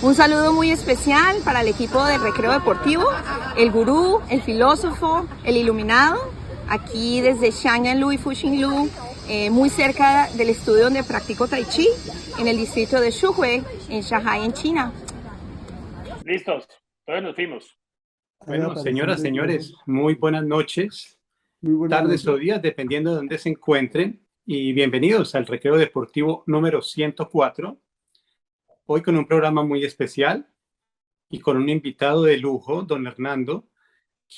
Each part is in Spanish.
Un saludo muy especial para el equipo del Recreo Deportivo, el gurú, el filósofo, el iluminado, aquí desde Shang'an-Lu y Fuxinglu, muy cerca del estudio donde practico Tai Chi, en el distrito de Xuhui, en Shanghai, en China. Listos, todos nos fuimos. Bueno, señoras, señores, muy buenas noches, tardes o días, dependiendo de dónde se encuentren, y bienvenidos al Recreo Deportivo número 104. Hoy con un programa muy especial y con un invitado de lujo, don Hernando,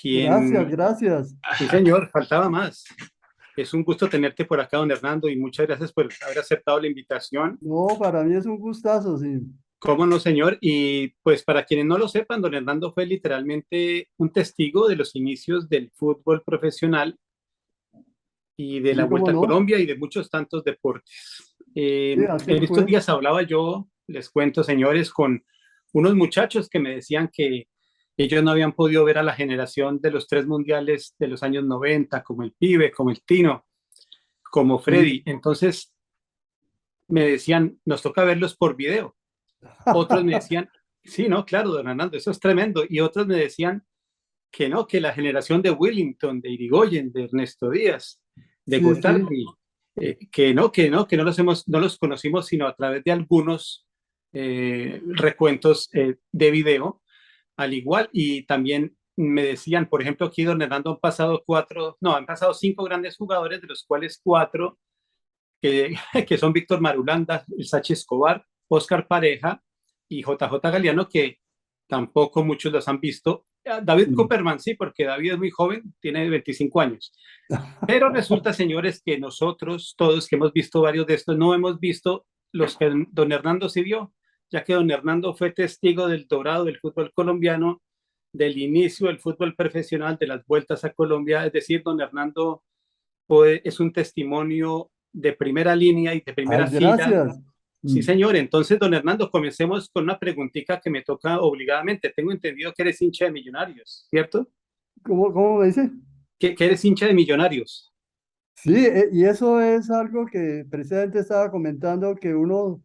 quien... Gracias. Sí, señor, faltaba más. Es un gusto tenerte por acá, don Hernando, y muchas gracias por haber aceptado la invitación. No, para mí es un gustazo, sí. ¿Cómo no, señor? Y pues para quienes no lo sepan, don Hernando fue literalmente un testigo de los inicios del fútbol profesional y de la Vuelta a Colombia y de muchos tantos deportes. En estos días hablaba yo, les cuento, señores, con unos muchachos que me decían que ellos no habían podido ver a la generación de los 3 mundiales de los años 90, como el Pibe, como el Tino, como Freddy. Entonces me decían, nos toca verlos por video. Otros me decían, sí, no, claro, don Hernando, eso es tremendo. Y otros me decían que no, que la generación de Willington, de Irigoyen, de Ernesto Díaz, de Gotardi, que no los conocimos sino a través de algunos recuentos de video, al igual, y también me decían, por ejemplo, aquí don Hernando han pasado 5 grandes jugadores, de los cuales 4 que son Víctor Marulanda, el Sachi Escobar, Oscar Pareja y JJ Galeano, que tampoco muchos los han visto. David Copperman sí, porque David es muy joven, tiene 25 años. Pero resulta, señores, que nosotros, todos que hemos visto varios de estos, no hemos visto los que don Hernando sí vio, ya que don Hernando fue testigo del dorado del fútbol colombiano, del inicio del fútbol profesional, de las vueltas a Colombia. Es decir, don Hernando es un testimonio de primera línea y de primera fila. Gracias. Sí, señor. Entonces, don Hernando, comencemos con una preguntita que me toca obligadamente. Tengo entendido que eres hincha de Millonarios, ¿cierto? ¿Cómo me dice? Que eres hincha de Millonarios. Sí, y eso es algo que precisamente estaba comentando, que uno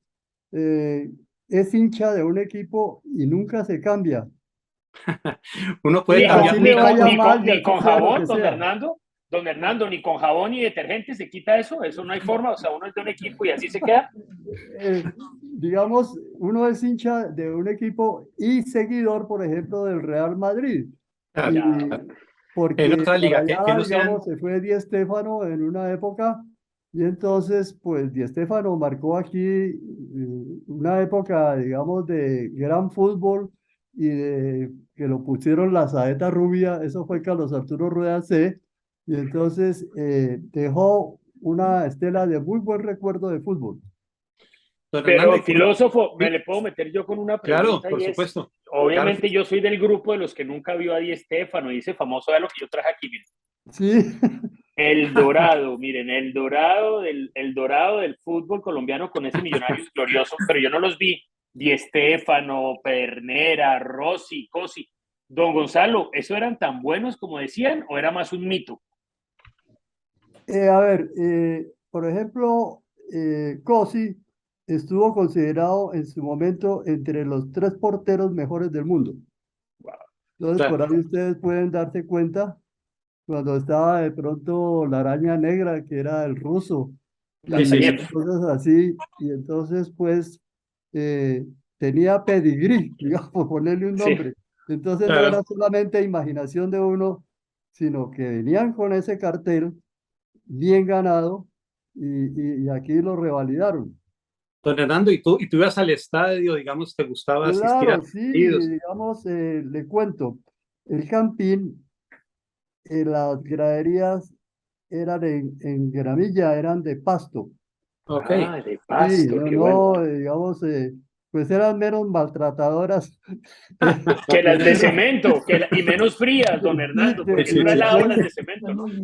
es hincha de un equipo y nunca se cambia. Uno puede cambiar. Ni con jabón, don Hernando, ni con jabón ni detergente se quita eso. Eso no hay forma. O sea, uno es de un equipo y así se queda. Digamos, uno es hincha de un equipo y seguidor, por ejemplo, del Real Madrid. Porque en otra liga, allá, digamos, se fue Di Stéfano en una época, y entonces, pues, Di Stéfano marcó aquí una época, digamos, de gran fútbol y de que lo pusieron la saeta rubia. Eso fue Carlos Arturo Rueda C. Y entonces dejó una estela de muy buen recuerdo de fútbol. Pero, filósofo, ¿me le puedo meter yo con una pregunta? Claro, por supuesto. Obviamente yo soy del grupo de los que nunca vio a Di Stéfano, y ese famoso de lo que yo traje aquí, miren. Sí. El dorado, miren, el dorado del fútbol colombiano con ese Millonarios glorioso, pero yo no los vi. Di Stéfano, Pedernera, Rossi, Cosi. Don Gonzalo, ¿eso eran tan buenos como decían o era más un mito? A ver, por ejemplo, Cosi estuvo considerado en su momento entre los 3 porteros mejores del mundo. Entonces, por ahí ustedes pueden darse cuenta cuando estaba de pronto la araña negra, que era el ruso, cosas así, y entonces, pues, tenía pedigrí, digamos, por ponerle un nombre. Entonces, no era solamente imaginación de uno, sino que venían con ese cartel bien ganado, y aquí lo revalidaron. Don Hernando, ¿y tú ibas al estadio, digamos, te gustaba asistir a Sí, partidos? digamos, le cuento, el Campín, las graderías eran en gramilla, eran de pasto. De pasto, Sí, qué bueno. digamos, pues eran menos maltratadoras. Que las de cemento, y menos frías, don Hernando, porque eso era helado las de cemento, ¿no? Sí,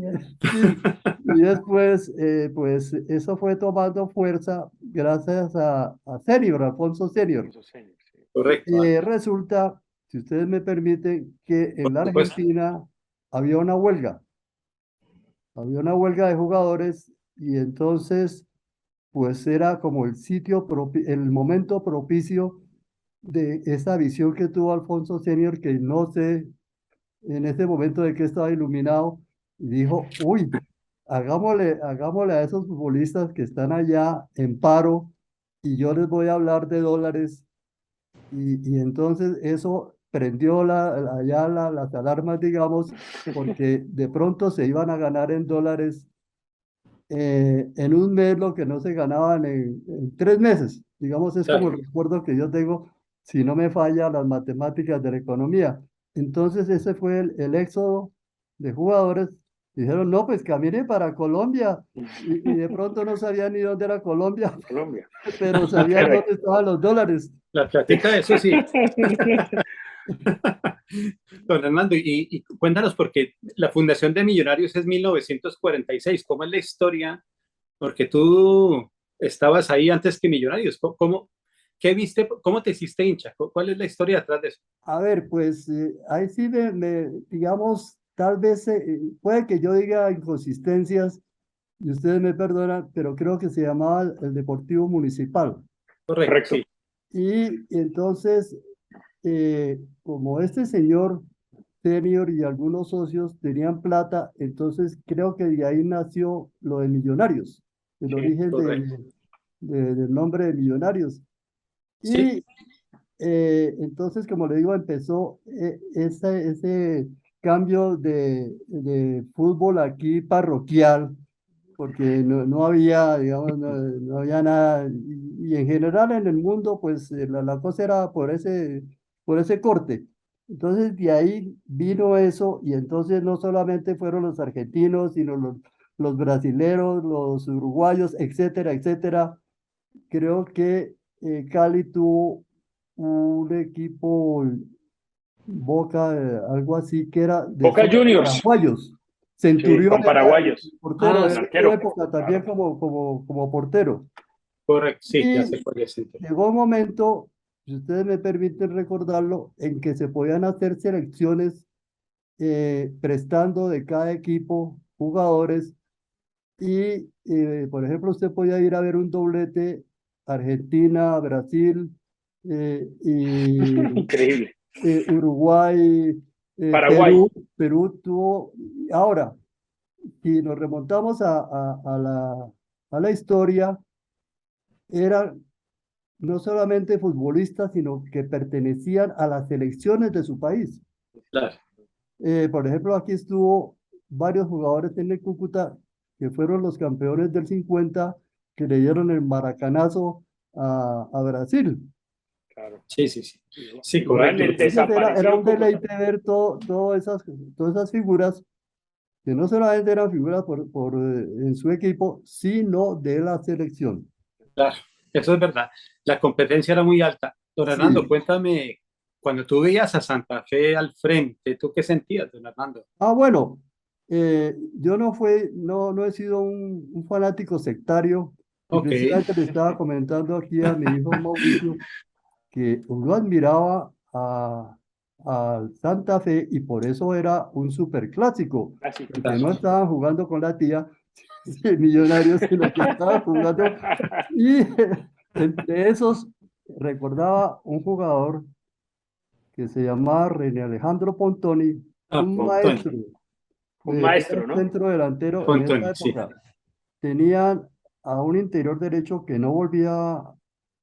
y después, pues eso fue tomando fuerza gracias a Senior, Alfonso Senior. Correcto. Resulta, si ustedes me permiten, que en la Argentina había una huelga. Había una huelga de jugadores, y entonces, pues era como el momento propicio de esa visión que tuvo Alfonso Senior, que no sé en ese momento de que estaba iluminado, y dijo, uy, hagámosle a esos futbolistas que están allá en paro y yo les voy a hablar de dólares. Y entonces eso prendió las alarmas, digamos, porque de pronto se iban a ganar en dólares en un mes lo que no se ganaban en 3 meses. Digamos, es como Claro. el recuerdo que yo tengo, si no me falla las matemáticas de la economía. Entonces ese fue el éxodo de jugadores. Dijeron, no, pues camine para Colombia. Y de pronto no sabían ni dónde era Colombia, Colombia. pero sabían Pero- dónde estaban los dólares. La platica, eso sí. Don Hernando, y cuéntanos, porque la fundación de Millonarios es 1946. ¿Cómo es la historia? Porque tú estabas ahí antes que Millonarios. ¿Qué viste? ¿Cómo te hiciste hincha? ¿Cuál es la historia detrás de eso? A ver, pues ahí sí digamos, tal vez puede que yo diga inconsistencias y ustedes me perdonan, pero creo que se llamaba el Deportivo Municipal. Correcto. Sí. Y entonces, como este señor senior y algunos socios tenían plata, entonces creo que de ahí nació lo de Millonarios, el Sí, origen correcto. del nombre de Millonarios. Sí, Y entonces, como le digo, empezó ese cambio de fútbol aquí parroquial, porque no había, digamos, no había nada, y en general en el mundo, pues la cosa era por ese corte. Entonces, de ahí vino eso, y entonces no solamente fueron los argentinos, sino los brasileros, los uruguayos, etcétera, etcétera. Creo que Cali tuvo un equipo Boca, algo así, que era de Boca solo Juniors. paraguayos. Sí, Centurión con era el paraguayos. portero, ah, Un era sí, en su arquero. época también Claro. como portero. correcto, sí, ya sé Y cuál es. llegó un momento, si ustedes me permiten recordarlo, en que se podían hacer selecciones prestando de cada equipo jugadores y, por ejemplo, usted podía ir a ver un doblete Argentina, Brasil y Increíble. Uruguay, Paraguay. Perú tuvo. Ahora, si nos remontamos a la historia, eran no solamente futbolistas, sino que pertenecían a las selecciones de su país. Claro. Por ejemplo, aquí estuvo varios jugadores en el Cúcuta que fueron los campeones del 50 que le dieron el maracanazo a Brasil. Claro. Sí, sí, sí. Sí, Igual en correcto. el Entonces era desaparecido un Cúcuta. deleite ver todas esas figuras que no solamente eran figuras en su equipo, sino de la selección. Claro, eso es verdad. La competencia era muy alta. Don Hernando, Sí. cuéntame, cuando tú veías a Santa Fe al frente, ¿tú qué sentías, don Hernando? Bueno, yo no he sido un fanático sectario y Ok, precisamente le estaba comentando aquí a mi hijo Mauricio que uno admiraba al Santa Fe y por eso era un superclásico, Así. porque no estaban jugando con la tía Millonarios, sino que estaban jugando. Y entre esos recordaba un jugador que se llamaba René Alejandro Pontoni, ah, un Pontoni, maestro, Un que era maestro, el ¿no? centro delantero en esa Pontoni, sí, época. Tenían a un interior derecho que no volvía a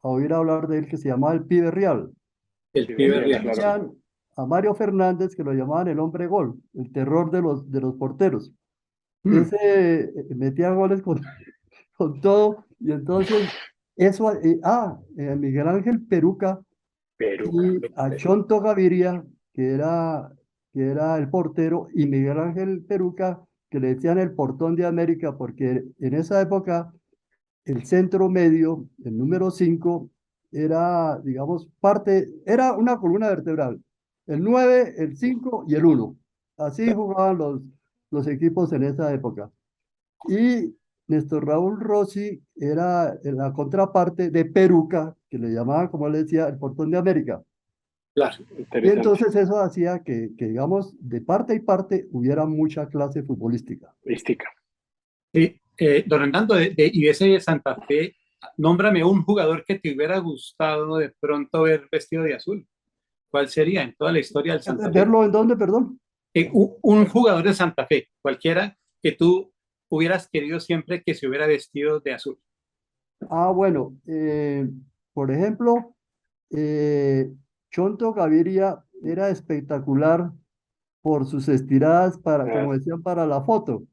oír hablar de él, que se llamaba el Pibe Real. el Sí, pibe Y Real, real, claro. sí. tenían a Mario Fernández, que lo llamaban el hombre gol, el terror de los porteros. Mm, Ese metía goles con todo, y entonces eso, Miguel Ángel Peruca Perú. y a Chonto Gaviria, que era el portero, y Miguel Ángel Peruca, que le decían el portón de América, porque en esa época el centro medio, el número 5 era, digamos, era una columna vertebral. El 9, el 5 y el 1. Así jugaban los equipos en esa época. Y Néstor Raúl Rossi era la contraparte de Peruca, que le llamaban, como le decía, el portón de América. claro, Y Interesante. entonces eso hacía que, digamos, de parte y parte hubiera mucha clase futbolística. Mística. sí. Don Hernando, y de ese Santa Fe, nómbrame un jugador que te hubiera gustado de pronto ver vestido de azul. ¿Cuál sería en toda la historia del Santa Fe? ¿Verlo en dónde, perdón? Un jugador de Santa Fe, cualquiera que tú hubieras querido siempre que se hubiera vestido de azul. Ah, bueno, por ejemplo, eh, Chonto Gaviria era espectacular por sus estiradas para, como decían, para la foto.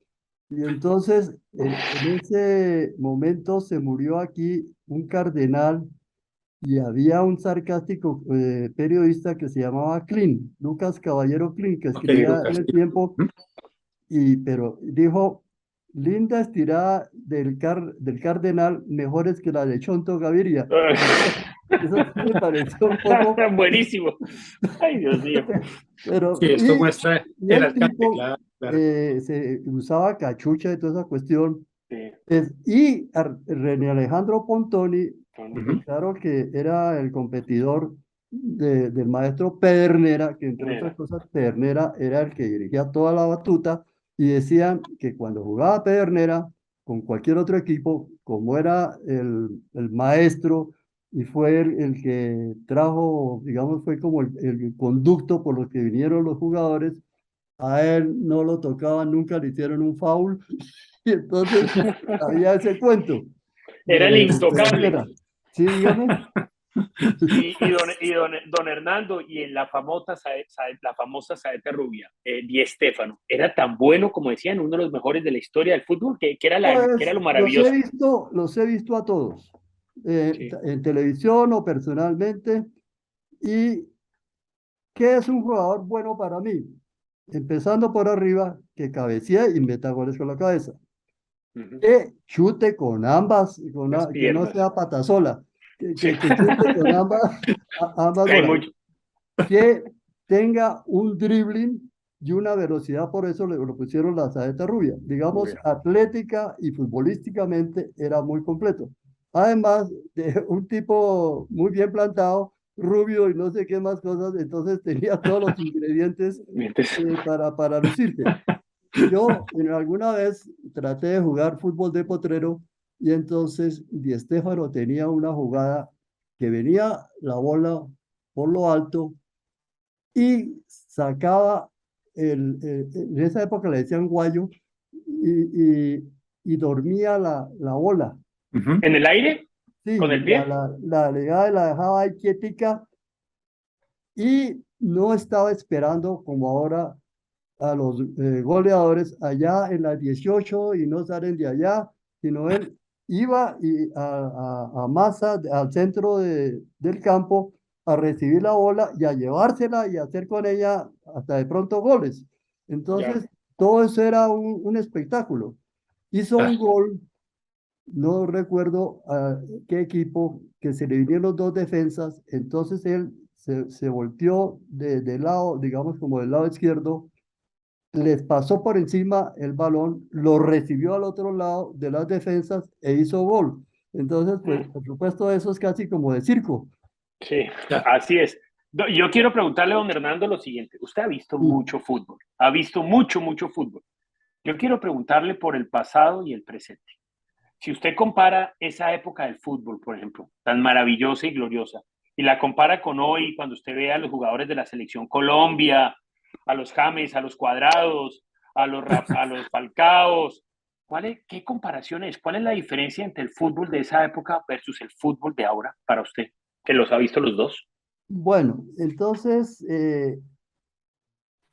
Y entonces, en ese momento se murió aquí un cardenal y había un sarcástico periodista que se llamaba Klein, Lucas Caballero Klein, que Ok, escribía en Lucas. el tiempo, pero dijo, linda estirada del cardenal, mejores que la de Chonto Gaviria. Eso sí me pareció un poco, Buenísimo. Ay, Dios mío. pero, Sí, esto muestra y el el alcance, tipo claro, claro. se usaba cachucha y toda esa cuestión. Sí. René Alejandro Pontoni, Ujú. claro que era el competidor del maestro Pedernera, que entre otras Mira, cosas Pedernera era el que dirigía toda la batuta, y decían que cuando jugaba Pedernera con cualquier otro equipo, como era el maestro y fue el que trajo, digamos, fue como el conducto por los que vinieron los jugadores, a él no lo tocaban, nunca le hicieron un foul, y entonces había ese cuento era el de intocable. Pedernera. Sí, dígame. Don Hernando, y en la famosa saeta rubia, Di Stéfano, era tan bueno, como decían, uno de los mejores de la historia del fútbol, que era Pues lo maravilloso. los he visto a todos, Sí. en televisión o personalmente. ¿Y qué es un jugador bueno para mí? Empezando por arriba, que cabecee y meta goles con la cabeza. Uh-huh. Que chute con ambas, Las que no piernas. sea patasola, Sí. que chute con ambas Hay bolas. mucho. Que tenga un dribbling y una velocidad, por eso le lo pusieron la saeta rubia. Digamos, Mira. atlética y futbolísticamente era muy completo. Además de un tipo muy bien plantado, rubio y no sé qué más cosas, entonces tenía todos los ingredientes para lucirse. Yo en alguna vez traté de jugar fútbol de potrero y entonces Di Stéfano tenía una jugada que venía la bola por lo alto y sacaba en esa época le decían guayo y dormía la bola. Ujú. ¿En el aire? Sí, ¿Con el pie? la legaba y la dejaba ahí quietica y no estaba esperando como ahora a los goleadores allá en las 18 y no salen de allá, sino él iba a masa, al centro del campo, a recibir la bola y a llevársela y a hacer con ella hasta de pronto goles. Ya. Entonces, todo eso era un espectáculo. Hizo Ah, un gol, no recuerdo a qué equipo, que se le vinieron los dos defensas, entonces él se volteó de lado, digamos como del lado izquierdo, les pasó por encima el balón, lo recibió al otro lado de las defensas e hizo gol. Entonces, pues, Mm. por supuesto, eso es casi como de circo. Sí, ya. así es. Yo quiero preguntarle a don Hernando lo siguiente. Usted ha visto Y, mucho fútbol, ha visto mucho, mucho fútbol. Yo quiero preguntarle por el pasado y el presente. Si usted compara esa época del fútbol, por ejemplo, tan maravillosa y gloriosa, y la compara con hoy, cuando usted ve a los jugadores de la selección Colombia, a los James, a los Cuadrados, a los Falcaos, ¿qué comparación es? ¿Cuál es la diferencia entre el fútbol de esa época versus el fútbol de ahora para usted, que los ha visto los dos? bueno, entonces,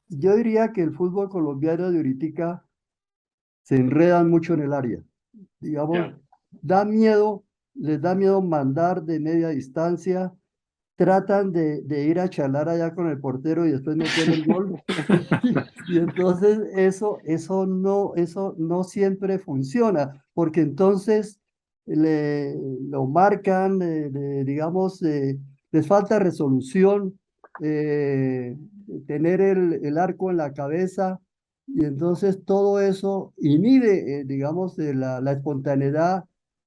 yo diría que el fútbol colombiano de ahorita se enredan mucho en el área. Digamos, Ya. da miedo, les da miedo mandar de media distancia, tratan de ir a charlar allá con el portero y después meter el gol. Y entonces eso no siempre funciona, porque entonces lo marcan, digamos, les falta resolución, eh, tener el arco en la cabeza, y entonces todo eso inhibe, digamos, la espontaneidad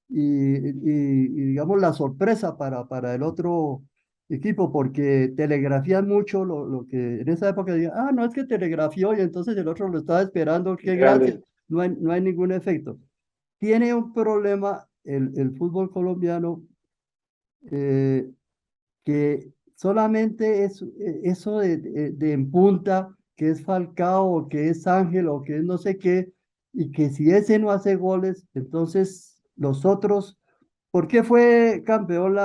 digamos, la sorpresa para el otro equipo, porque telegrafían mucho lo que en esa época digan, ah, no es que telegrafió y entonces el otro lo estaba esperando, qué gracia, Grande. no hay ningún efecto. Tiene un problema el fútbol colombiano, que solamente es eso de en punta, que es Falcao, o que es Ángel, o que es no sé qué, y que si ese no hace goles, entonces los otros, ¿por qué fue campeón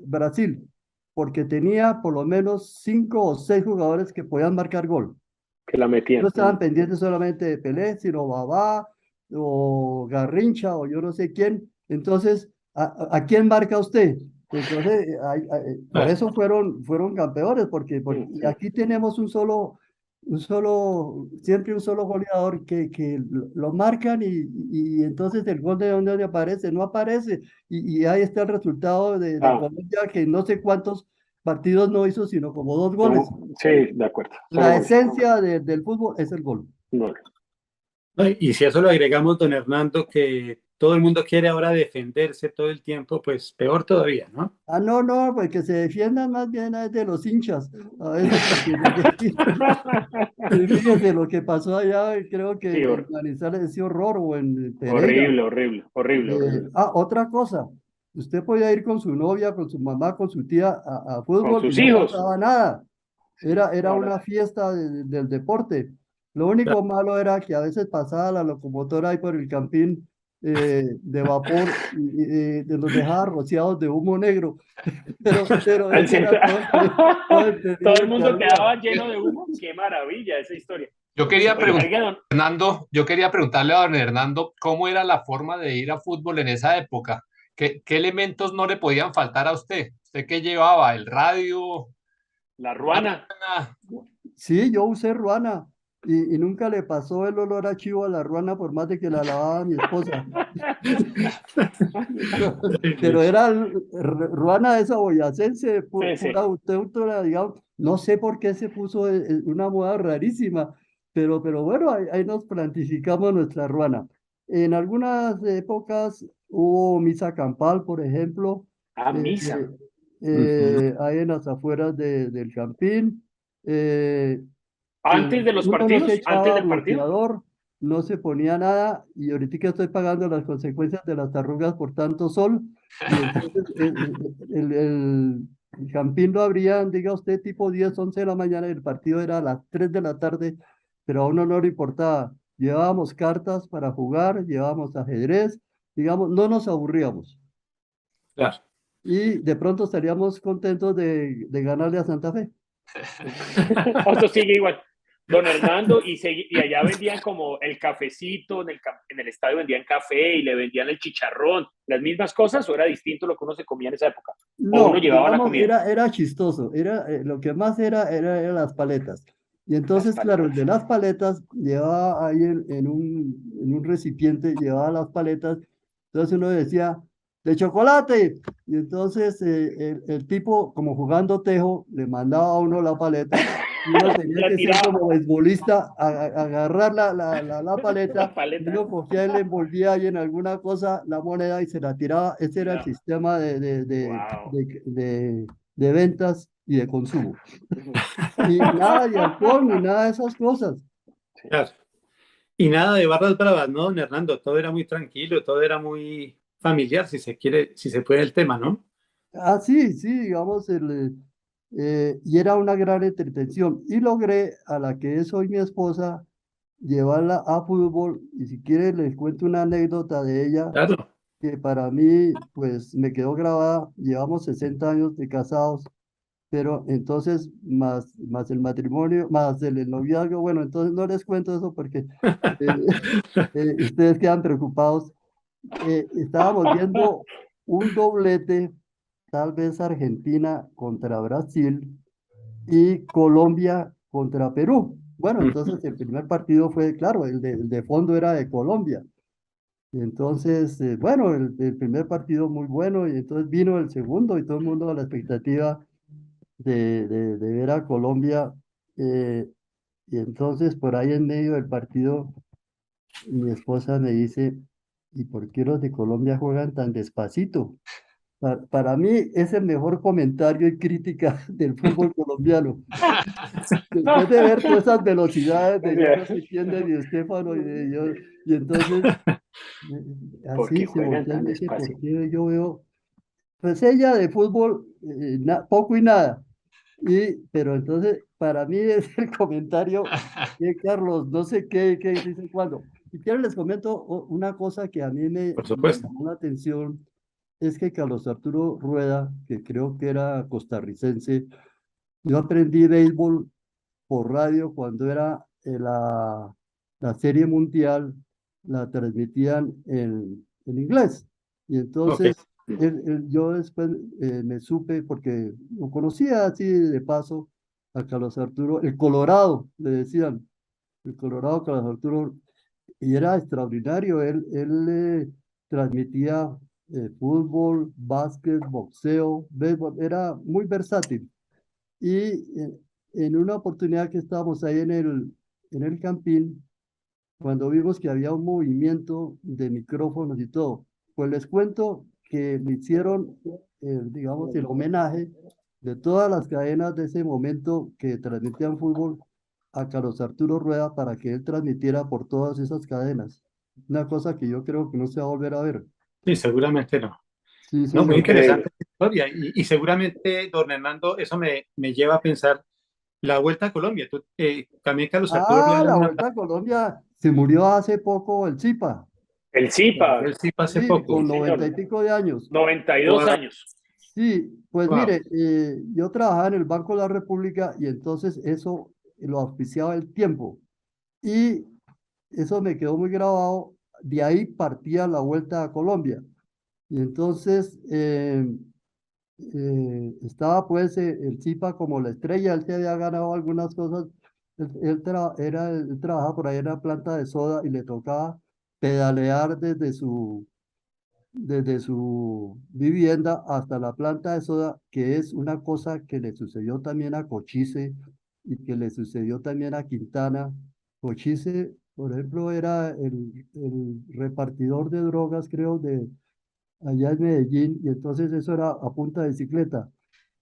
Brasil? Porque tenía por lo menos 5 o 6 jugadores que podían marcar gol. Que la No metían. estaban pendientes solamente de Pelé, sino Babá o Garrincha o yo no sé quién. Entonces, ¿a quién marca usted? Entonces, por Ah, eso fueron campeones, porque y aquí tenemos siempre un solo goleador que lo marcan y entonces el gol de donde aparece, no aparece. Y ahí está el resultado de Ah, Colombia, que no sé cuántos partidos no hizo, sino como 2 goles. no, sí, de acuerdo. Solo La goles. esencia del fútbol es el gol. No. no, y si a eso lo agregamos, don Hernando, que todo el mundo quiere ahora defenderse todo el tiempo, pues peor todavía, ¿no? Ah, no, no, pues que se defiendan más bien de los hinchas, a veces porque fíjese lo que pasó allá, creo que Sí, en Manizales, ese horror, o en Pereira. horrible, horrible, horrible, horrible. Otra cosa, usted podía ir con su novia, con su mamá, con su tía a Con fútbol y sus no hijos. pasaba nada. Era Ahora, una fiesta del deporte. Lo único malo era que a veces pasaba la locomotora ahí por el campín de vapor y los dejaba rociados de humo negro. Pero al ese era centro. todo el Todo el peligro que mundo había. quedaba lleno de humo. Qué maravilla esa historia. Yo quería Oiga, preguntar, oiga, don, Fernando, yo quería preguntarle a don Hernando cómo era la forma de ir a fútbol en esa época. ¿Qué elementos no le podían faltar a usted? ¿Usted qué llevaba? ¿El radio? la ¿Una ruana. ruana? Sí, yo usé ruana y nunca le pasó el olor a chivo a la ruana por más de que la lavaba mi esposa. Pero era ruana esa boyacense, Sí, pura sí. autóctona, digamos. No sé por qué se puso una moda rarísima, pero bueno, ahí nos plantificamos nuestra ruana. En algunas épocas hubo misa campal, por ejemplo, A eh, misa. Ujú. ahí en las afueras del Campín. Que Antes de los uno no se partidos, antes echaba del partido. bloqueador, no se ponía nada, y ahorita que estoy pagando las consecuencias de las arrugas por tanto sol, y entonces el campín lo abrían, diga usted, tipo 10 11 de la mañana, y el partido era a las 3 de la tarde, pero a uno no le importaba. Llevábamos cartas para jugar, llevábamos ajedrez, digamos, no nos aburríamos. Claro. Y de pronto estaríamos contentos de ganarle a Santa Fe. Esto sigue igual. Don Hernando, y allá vendían como el cafecito, en el estadio vendían café y le vendían el chicharrón, las mismas cosas, o era distinto lo que uno se comía en esa época, o uno No, llevaba la digamos, comida, era chistoso, lo que más eran las paletas. Y las entonces, claro, el paletas. de las paletas llevaba ahí en un recipiente, llevaba las paletas, entonces uno decía, de chocolate, y entonces el tipo, como jugando tejo, le mandaba a uno la paleta, y uno tenía La que ser tiraba, como beisbolista, agarrar la la paleta, y paleta. uno cogía y le envolvía ahí en alguna cosa la moneda y se la tiraba. Ese era el No. sistema Wow. de ventas y de consumo. Y nada de alcohol ni nada de esas cosas. Claro. Y nada de barras bravas, ¿no, don Hernando? Todo era muy tranquilo, todo era muy familiar, si se quiere, si se puede el tema, ¿no? Ah, sí, sí, digamos, y era una gran entretención. Y logré a la que es hoy mi esposa llevarla a fútbol. Y si quiere les cuento una anécdota de ella Claro. que para mí, pues, me quedó grabada. Llevamos 60 años de casados, pero entonces, más el matrimonio, más el noviazgo, bueno, entonces no les cuento eso porque eh, ustedes quedan preocupados. Estábamos viendo un doblete, tal vez Argentina contra Brasil y Colombia contra Perú. Bueno, Ujú. entonces el primer partido fue, claro, el de fondo era de Colombia. Y entonces, bueno, el primer partido muy bueno, y entonces vino el segundo y todo el mundo a la expectativa de ver a Colombia. eh, y entonces por ahí en medio del partido mi esposa me dice, ¿y por qué los de Colombia juegan tan despacito? Para mí es el mejor comentario y crítica del fútbol colombiano. Después de ver todas esas velocidades de yo no sé quién, de Di Stéfano y de yo, y entonces Porque Así se juegan voltea y tan me dice, despacio. ¿por qué yo veo? Pues ella de fútbol, poco y nada. Pero entonces, para mí es el comentario que Carlos, no sé qué dice cuándo. Si quieren les comento una cosa que a mí Por me supuesto. llamó la atención, es que Carlos Arturo Rueda, que creo que era costarricense, yo aprendí béisbol por radio cuando era la Serie Mundial, la transmitían en inglés. Y Ok. entonces yo después me supe, porque lo conocía así de paso, a Carlos Arturo, el Colorado, le decían, el Colorado Carlos Arturo, y era extraordinario. Él transmitía fútbol, básquet, boxeo, béisbol, era muy versátil. Y en una oportunidad que estábamos ahí en el campín, cuando vimos que había un movimiento de micrófonos y todo, pues les cuento que le hicieron, digamos, el homenaje de todas las cadenas de ese momento que transmitían fútbol a Carlos Arturo Rueda para que él transmitiera por todas esas cadenas. Una cosa que yo creo que no se va a volver a ver. Sí, seguramente no. Sí, No, muy señor. interesante Increíble. esta historia. Y seguramente, don Hernando, eso me lleva a pensar la Vuelta a Colombia. También Carlos Arturo Rueda Ah, era la una Vuelta a Colombia. Se murió hace poco el Zipa. El murió Zipa, el CIP hace Sí, poco. sí, con 90 y señor. pico de años. 92 Wow, años. Sí, pues wow. mire, yo trabajaba en el Banco de la República y entonces eso lo auspiciaba el tiempo. Y eso me quedó muy grabado. De ahí partía la vuelta a Colombia. Y entonces estaba pues el Zipa como la estrella. Él se había ganado algunas cosas. Él trabajaba por ahí en la planta de soda y le tocaba pedalear desde su vivienda hasta la planta de soda, que es una cosa que le sucedió también a Cochise y que le sucedió también a Quintana. Cochise, por ejemplo, era el repartidor de drogas, creo, de allá en Medellín, y entonces eso era a punta de bicicleta.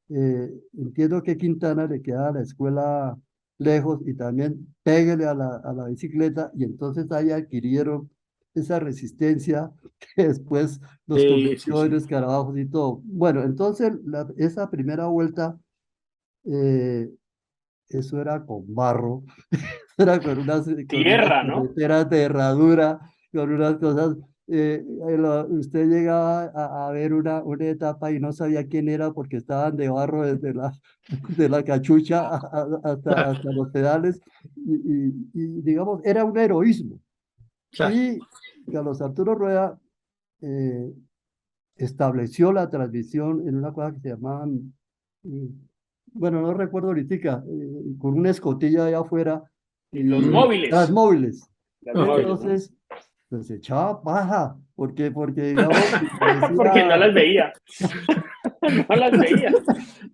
Entiendo que Quintana le queda la escuela lejos y también pégale a la bicicleta y entonces ahí adquirieron esa resistencia que después los Sí, sí, convirtió en sí. escarabajos y todo. Bueno, entonces esa primera vuelta, eh, eso era con barro, era con unas Tierra, ¿no? carreteras de herradura, con unas cosas. Usted llegaba a ver una etapa y no sabía quién era porque estaban de barro desde de la cachucha hasta los pedales y, digamos, era un heroísmo. Claro. Y Carlos Arturo Rueda eh, estableció la transmisión en una cosa que se llamaban, mm, bueno, no recuerdo ahorita, con una escotilla allá afuera Y los y las móviles. móviles. Los Ok. móviles, ¿no? Entonces, pues se echaba paja, porque digamos, Porque no parecía, las veía. No las veía.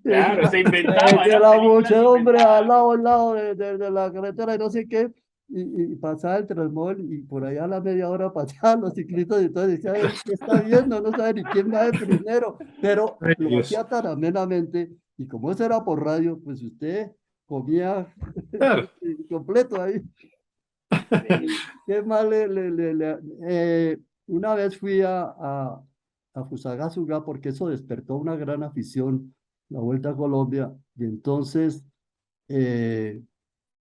Claro, se inventaba, que eran la películas muchedumbre inventadas. al lado de la carretera y no sé qué, y pasaba el Transmol y por allá a la media hora pasaban los ciclistas y entonces decía, ¿qué está viendo? No sabe ni quién va de primero, pero Ay, lo Dios. hacía tan amenamente y como eso era por radio, pues usted comía Claro. completo ahí. Increíble. ¿Qué más una vez fui a Fusagasugá porque eso despertó una gran afición, la Vuelta a Colombia, y entonces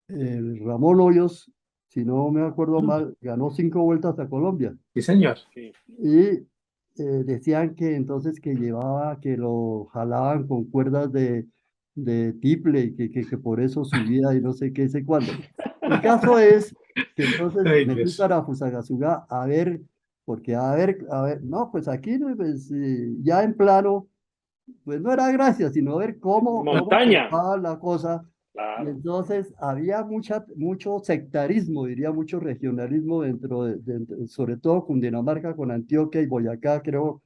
Ramón Hoyos, si no me acuerdo mal, ganó 5 vueltas a Colombia. Sí, señor. Sí. Y decían que entonces que llevaba, que lo jalaban con cuerdas de tiple y que por eso subía y no sé qué, sé cuándo. El caso es que entonces Ay, me fui Dios. para Fusagasugá a ver, porque a ver, no, pues aquí pues, ya en plano, pues no era gracia, sino ver cómo Montaña. trepaba la cosa. Y Claro. entonces había mucho sectarismo, diría, mucho regionalismo dentro sobre todo Cundinamarca con Antioquia y Boyacá, creo.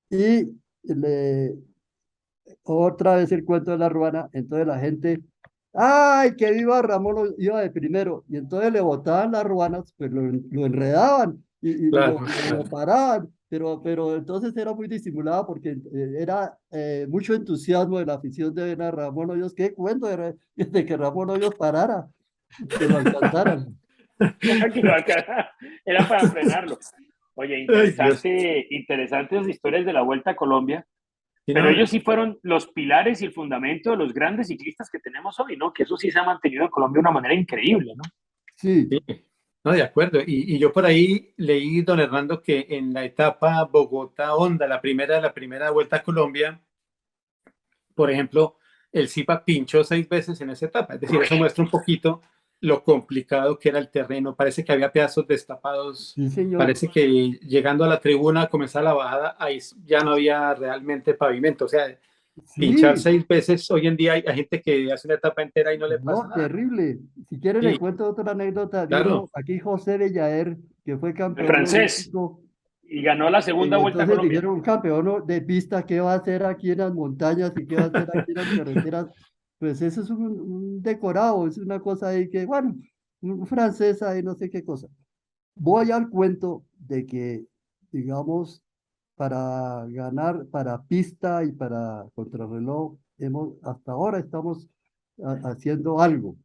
Y le, otra vez el cuento de la ruana, entonces la gente, ¡ay, que viva Ramón! Iba de primero, y entonces le botaban las ruanas, pues lo enredaban y Claro, lo claro. paraban, pero entonces era muy disimulado porque era mucho entusiasmo de la afición de ver a Ramón Hoyos. ¿Qué cuento de que Ramón Hoyos parara, que lo alcanzaran? Era para frenarlo. Oye, interesantes las historias de la Vuelta a Colombia, Sí, pero no, ellos sí fueron los pilares y el fundamento de los grandes ciclistas que tenemos hoy, ¿no? Que eso sí se ha mantenido en Colombia de una manera increíble, ¿no? Sí, sí, no, de acuerdo. Y yo por ahí leí, don Hernando, que en la etapa Bogotá-Honda, la primera Vuelta a Colombia, por ejemplo, el Zipa pinchó 6 veces en esa etapa. Es decir, eso muestra un poquito lo complicado que era el terreno. Parece que había pedazos destapados. sí, señor. Parece que llegando a la tribuna, a comenzar la bajada, ahí ya no había realmente pavimento. O sea, pinchar Sí, 6 veces, hoy en día hay gente que hace una etapa entera y no le pasa no, nada. terrible. Si quiere le Sí, cuento otra anécdota. claro, Vino aquí José de Yaer, que fue El campeón francés, olímpico, y ganó la segunda y Vuelta a entonces Colombia. dijeron, campeón de pista, ¿qué va a hacer aquí en las montañas y qué va a hacer aquí en las carreteras? Pues eso es un decorado, es una cosa ahí que, bueno, un francés ahí, no sé qué cosa. Voy al cuento de que, digamos, para ganar, para pista y para contrarreloj, hasta ahora estamos haciendo algo,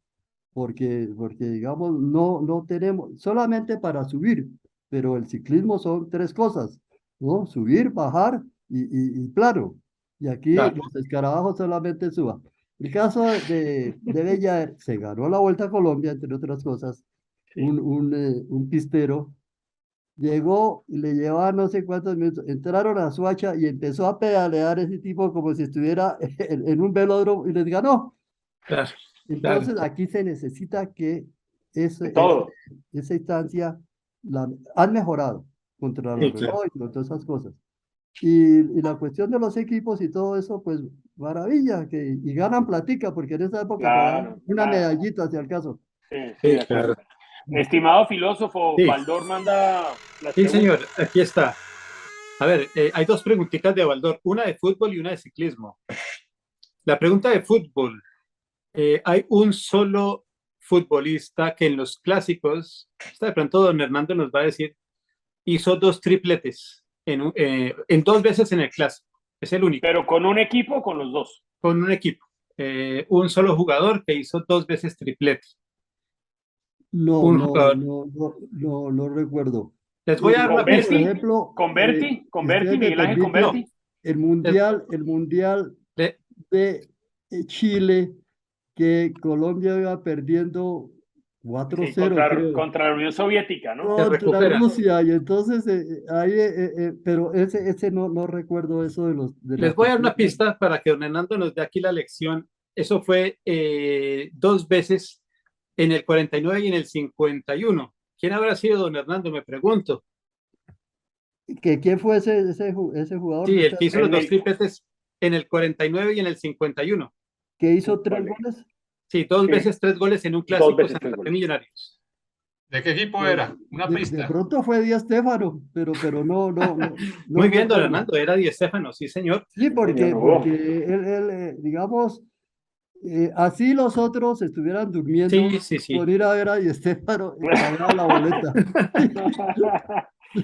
porque digamos, no tenemos, solamente para subir, pero el ciclismo son tres cosas, ¿no? Subir, bajar y plano. Y aquí claro. los escarabajos solamente suban. El caso de Bella se ganó la Vuelta a Colombia, entre otras cosas, Sí. un pistero. Llegó y le llevaba no sé cuántos minutos. Entraron a Suacha y empezó a pedalear ese tipo como si estuviera en un velódromo y les ganó. Claro, claro. Entonces aquí se necesita que De ese, ese- todo. esa instancia han mejorado contra los Sí, claro. relojes y con todas esas cosas. Y la cuestión de los equipos y todo eso, pues maravilla, y ganan platica, porque en esa época pagaban Claro, una claro. medallita hacia el caso. Sí, sí, Sí, de claro. acuerdo. Estimado filósofo, Sí, Baldor manda las sí, señor, preguntas. aquí está. A ver, hay dos preguntitas de Baldor, una de fútbol y una de ciclismo. La pregunta de fútbol, hay un solo futbolista que en los clásicos, de pronto don Hernando nos va a decir, hizo 2 tripletes en 2 veces en el clásico. Es el único, Pero con un equipo o con los dos. con un equipo. Un solo jugador que hizo 2 veces triplete. No, Un no, jugador. no, no, no, no recuerdo. Les voy a dar ¿Con una Por pista. Berti? ejemplo, ¿Con Berti? ¿Con Berti? ustedes me ¿Miguel Ángel con permiten No, Berti? les- el mundial le- de Chile, que Colombia iba perdiendo cuatro Sí, cero creo, contra la Unión Soviética, ¿no? se contra recupera. Rusia, y entonces ahí, pero ese no recuerdo eso de Les las voy a dar una tripletas. pista para que don Hernando nos dé aquí la lección. Eso fue 2 veces en el 49 y en el 51. ¿Quién habrá sido don Hernando? Me pregunto. ¿Quién fue ese jugador Sí, que el está que hizo los En dos el, tripletes en el 49 y en el 51. que hizo tres vale. goles? Sí, dos Sí, veces 3 goles en un 2 veces clásico Santa 3 Fe goles. Millonarios. ¿De qué equipo Pues, era? Una de pista. pronto fue Di Stéfano, pero no Muy bien, don recuerdo. Hernando, era Di Stéfano, sí, señor. Sí, Sí, señor, porque él, digamos, así los otros estuvieran durmiendo Sí, sí, sí. por ir a ver a Di Stéfano y pagaba la boleta.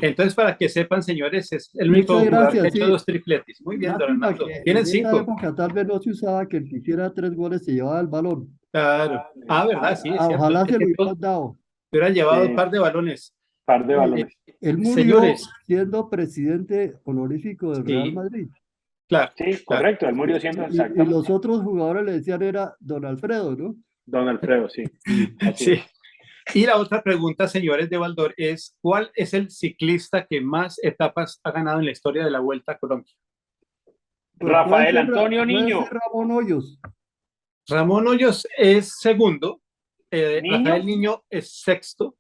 Entonces, para que sepan, señores, es el Muchas único jugador que ha gracias, hecho sí. 2 tripletes. Muy bien, don Lástima Hernando. que Tienen en esa 5. época tal vez no se usaba que el que hiciera tres goles se llevaba el balón. Claro. Ah, verdad, sí, es cierto. En Ojalá ese se lo tiempo hubieran dado. hubiera llevado un Sí, par de balones. par de Sí, balones. él murió Señores, siendo presidente honorífico del Real sí, Madrid. claro, Sí, claro. correcto, él murió siendo Y exactamente. los otros jugadores le decían era Don Alfredo, ¿no? Don Alfredo, sí. Sí. Así Sí. es. Y la otra pregunta, señores de Baldor, es ¿cuál es el ciclista que más etapas ha ganado en la historia de la Vuelta a Colombia? Pues Rafael Antonio puede ser Niño. Ramón Hoyos. Ramón Hoyos es segundo, Niño. Rafael Niño es sexto.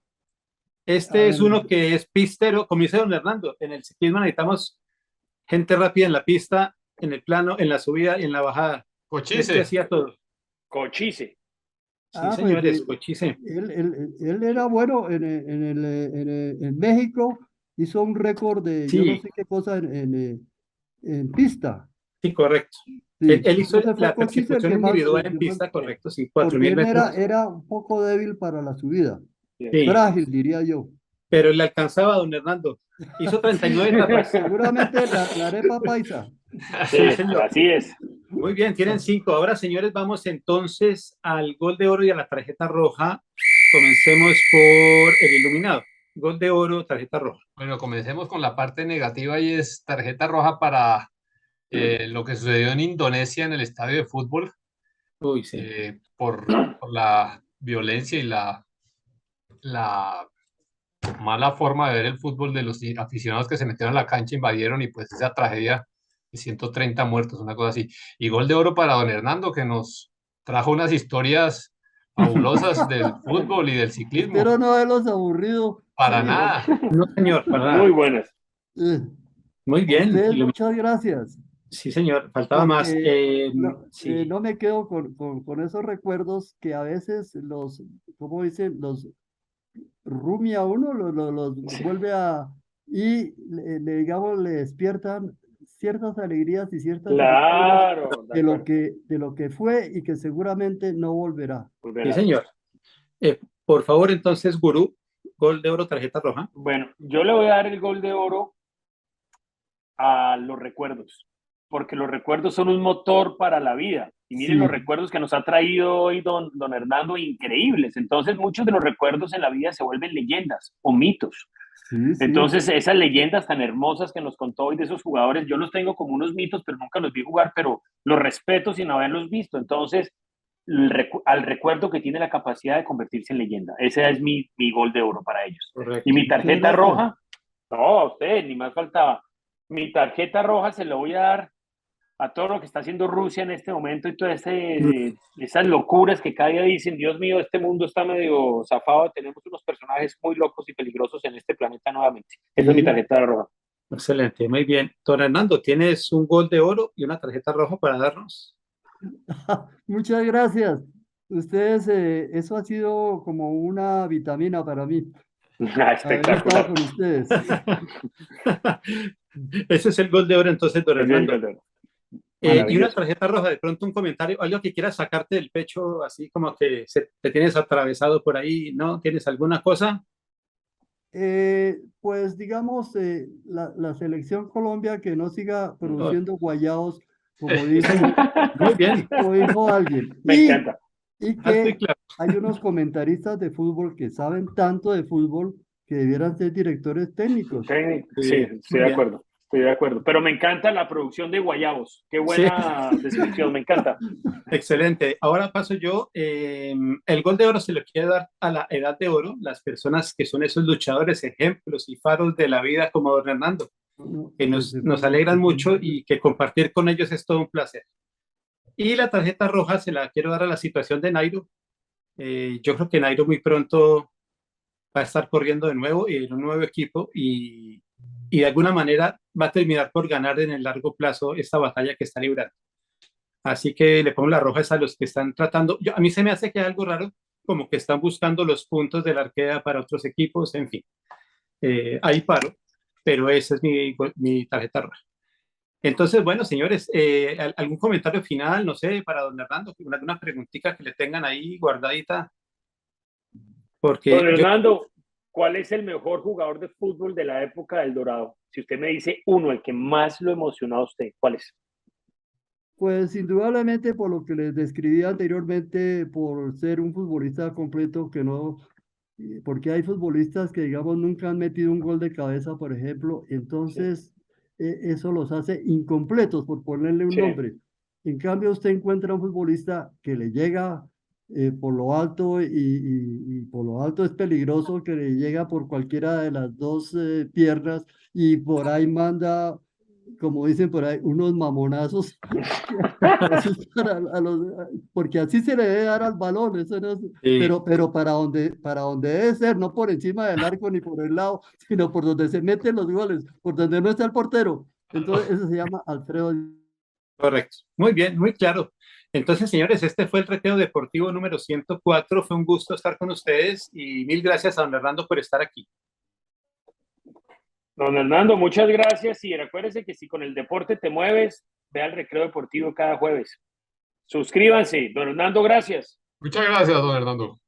A Este es ver, uno que es pistero, como dice don Hernando. En el ciclismo necesitamos gente rápida en la pista, en el plano, en la subida y en la bajada. Este Cochise. hacía todo. Cochise. Sí, pues señores, Cochise. él era bueno en México, hizo un récord de yo no Sí, sé qué cosa en pista. sí, correcto. Él, Sí, él hizo entonces fue la Cochise persecución individual el en que más, pista, correcto, sí, cuatro porque mil él metros. era un poco débil para la subida, Sí, frágil, diría yo. pero le alcanzaba a don Hernando. Hizo 39 Sí, etapas. seguramente la arepa paisa. Sí, Sí, señor. así es. Muy bien, tienen 5. Ahora, señores, vamos entonces al gol de oro y a la tarjeta roja. comencemos por el iluminado. Gol de oro, tarjeta roja. Bueno, comencemos con la parte negativa y es tarjeta roja para lo que sucedió en Indonesia en el estadio de fútbol Uy, sí. por la violencia y la mala forma de ver el fútbol de los aficionados que se metieron a la cancha, invadieron y pues esa tragedia de 130 muertos, una cosa así. Y gol de oro para don Hernando, que nos trajo unas historias fabulosas del fútbol y del ciclismo. Espero no haberlos aburrido. Para Sí, nada. No, señor, para nada. Muy buenas. Muy A bien. ustedes muchas gracias. Sí, señor, faltaba más. Porque Sí. no me quedo con esos recuerdos que a veces ¿cómo dicen? Los rumia a uno, los Sí. vuelve a... Y digamos, le despiertan ciertas alegrías y ciertas historias Claro, de acuerdo. de lo que fue y que seguramente no volverá. Sí, Volverá. señor. Por favor, entonces, Gurú, gol de oro, tarjeta roja. Bueno, yo le voy a dar el gol de oro a los recuerdos, porque los recuerdos son un motor para la vida. Y miren Sí. los recuerdos que nos ha traído hoy don Hernando, increíbles. Entonces, muchos de los recuerdos en la vida se vuelven leyendas o mitos. Sí, sí. Entonces, esas leyendas tan hermosas que nos contó hoy de esos jugadores, yo los tengo como unos mitos, pero nunca los vi jugar, pero los respeto sin haberlos visto. Entonces, al recuerdo que tiene la capacidad de convertirse en leyenda. Ese es mi gol de oro para ellos. Correcto. Y mi tarjeta gracias. roja, no, a usted, ni más faltaba. Mi tarjeta roja se la voy a dar a todo lo que está haciendo Rusia en este momento y todas esas locuras que cada día dicen, Dios mío, este mundo está medio zafado, tenemos unos personajes muy locos y peligrosos en este planeta nuevamente. Esa es mi Sí. tarjeta roja. Excelente, muy bien. Don Hernando, ¿tienes un gol de oro y una tarjeta roja para darnos? Muchas gracias. Ustedes, eso ha sido como una vitamina para mí, haber estado Espectacular. con ustedes. Ese es el gol de oro, entonces, don Ese es el Hernando. gol de oro. Y una Maravilloso. tarjeta roja, de pronto un comentario, algo que quieras sacarte del pecho, así como que te tienes atravesado por ahí, ¿no? ¿Tienes alguna cosa? Pues digamos, la selección Colombia que no siga produciendo guayabos, como dijo, Muy bien, como dijo alguien. Me encanta. Y alto y que claro. hay unos comentaristas de fútbol que saben tanto de fútbol que debieran ser directores técnicos. Sí, estoy de acuerdo. Estoy de acuerdo. Pero me encanta la producción de guayabos. Qué buena descripción, me encanta. Excelente. Ahora paso yo. El gol de oro se lo quiere dar a la edad de oro, las personas que son esos luchadores, ejemplos y faros de la vida como don Hernando, que nos alegran mucho y que compartir con ellos es todo un placer. Y la tarjeta roja se la quiero dar a la situación de Nairo. Yo creo que Nairo muy pronto va a estar corriendo de nuevo y en un nuevo equipo y de alguna manera va a terminar por ganar en el largo plazo esta batalla que está librando. Así que le pongo la roja a los que están tratando. A mí se me hace que hay algo raro, como que están buscando los puntos de la arquea para otros equipos, en fin. Ahí paro, pero esa es mi tarjeta roja. Entonces, bueno, señores, ¿algún comentario final, no sé, para don Hernando? ¿Alguna preguntita que le tengan ahí guardadita? Porque Don Hernando, ¿cuál es el mejor jugador de fútbol de la época del Dorado? Si usted me dice uno, el que más lo emocionó a usted, ¿cuál es? Pues indudablemente por lo que les describí anteriormente, por ser un futbolista completo que no, porque hay futbolistas que digamos nunca han metido un gol de cabeza, por ejemplo, entonces eso los hace incompletos por ponerle un Sí. nombre. En cambio, usted encuentra un futbolista que le llega por lo alto y por lo alto es peligroso, que le llega por cualquiera de las dos piernas y por ahí manda, como dicen por ahí, unos mamonazos. Eso es porque así se le debe dar al balón, eso no es- pero para donde debe ser, no por encima del arco ni por el lado, sino por donde se meten los goles, por donde no está el portero. Entonces, eso se llama Alfredo. correcto, muy bien, muy claro. Entonces, señores, este fue el Recreo Deportivo número 104. Fue un gusto estar con ustedes y mil gracias a don Hernando por estar aquí. Don Hernando, muchas gracias y recuérdese que si con el deporte te mueves, ve al Recreo Deportivo cada jueves. Suscríbanse. Don Hernando, gracias. Muchas gracias, don Hernando.